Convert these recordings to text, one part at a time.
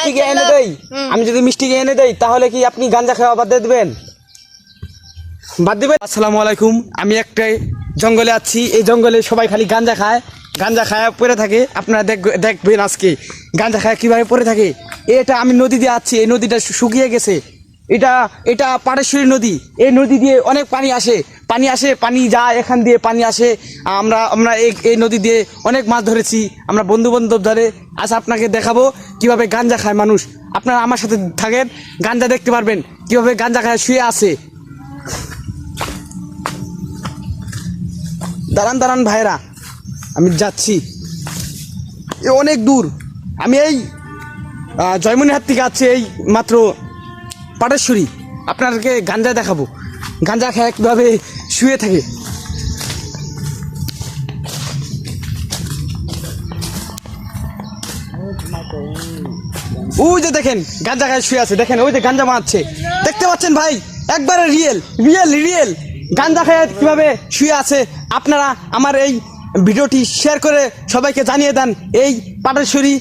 মিষ্টিকে এনে দেই, আমি যদি মিষ্টিকে এনে দেই তাহলে কি আপনি গাঁজা খাওয়া বাদ দিয়ে দিবেন? বাদ দিবেন? আসসালামু আলাইকুম। আমি একটা জঙ্গলে আছি, এই জঙ্গলে সবাই খালি গাঁজা খায়, গাঁজা খায় পড়ে থাকে। আপনারা দেখবেন আজকে গাঁজা খায় কীভাবে পড়ে থাকে। এটা আমি নদী দিয়ে আছি, এই নদীটা শুকিয়ে গেছে। এটা পাটেশ্বরী নদী। এই নদী দিয়ে অনেক পানি আসে, পানি যায়, এখান দিয়ে পানি আসে। আমরা এই নদী দিয়ে অনেক মাছ ধরেছি, আমরা বন্ধু বান্ধব ধরে। আজ আপনাকে দেখাবো কিভাবে গাঁজা খায় মানুষ। আপনারা আমার সাথে থাকেন, গাঁজা দেখতে পারবেন কিভাবে গাঁজা খায় শুয়ে আছে। দাঁড়ান ভাইরা, আমি যাচ্ছি, এ অনেক দূর। আমি এই জয়মনিহাট থেকে আছি, এই মাত্র পাটেশ্বরী। আপনাদেরকে গাঁজা দেখাবো, গাঁজা খায় কীভাবে শুয়ে থাকে। ওই যে দেখেন গাঁজা খায় শুয়ে আছে, দেখেন ওই যে গাঁজা মারছে, দেখতে পাচ্ছেন ভাই? একবারে রিয়েল গাঁজা খায় কীভাবে শুয়ে আছে। আপনারা আমার এই ভিডিওটি শেয়ার করে সবাইকে জানিয়ে দেন এই পাটেশ্বরী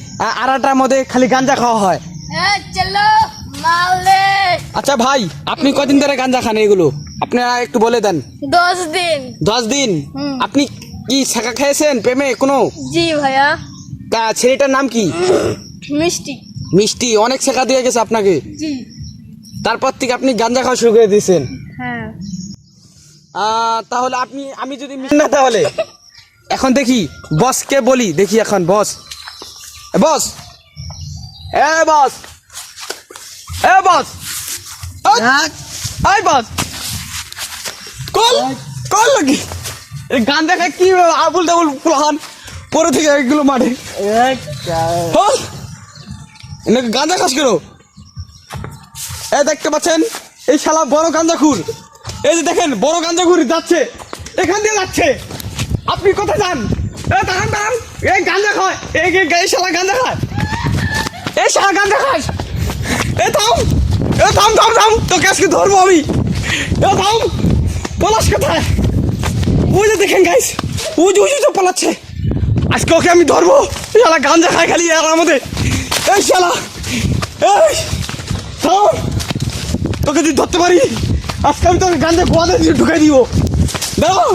আড়াটার মধ্যে খালি গাঁজা খাওয়া হয়। আচ্ছা ভাই, আপনি কদিন ধরে গাঁজা খান এগুলো আপনারা একটু বলে দেন। 10 দিন। 10 দিন? আপনি কি ছাকা খেয়েছেন প্রেমে কোনো? জি ভাইয়া। তা ছেলেটার নাম কি? মিষ্টি। অনেক শেখা দিয়ে গেছে আপনাকে। জি। তারপর থেকে আপনি গাঁজা খাওয়া শুরু করে দিয়েছেন। হ্যাঁ। তাহলে আমি যদি না, তাহলে এখন দেখি বসকে বলি, দেখি এখন বস বস কল লাগি গান দেখা কি আবুল ডাবুল প্লান পরে থেকে এগুলো মাঠে গাঁজা খাস কেন? দেখতে পাচ্ছেন এই শালা বড় গাঁজাখুর। এই যে দেখেন বড় গাঁজাখুর যাচ্ছে, এখান দিয়ে যাচ্ছে। আপনি কোথায় যান? দাঁড়ান, এই গাঁজা খায়, এই শালা গাঁজা খায়, এই শালা গাঁজা খায়। থাম তোকে আজকে ধরবো আমি। থাম, পলাশ কোথায়? ওই যে দেখেন গাইস, ওই যে পলাচ্ছে। আজকে ওকে আমি ধরবো, শালা গাঁজা খায় খালি আর আমাদের। এই শালা, এই থাম, তোকে যদি ধরতে পারি আজকে আমি তোকে গাঁজা গোয়াতে ঢুকাই দিব। দাঁড়াও।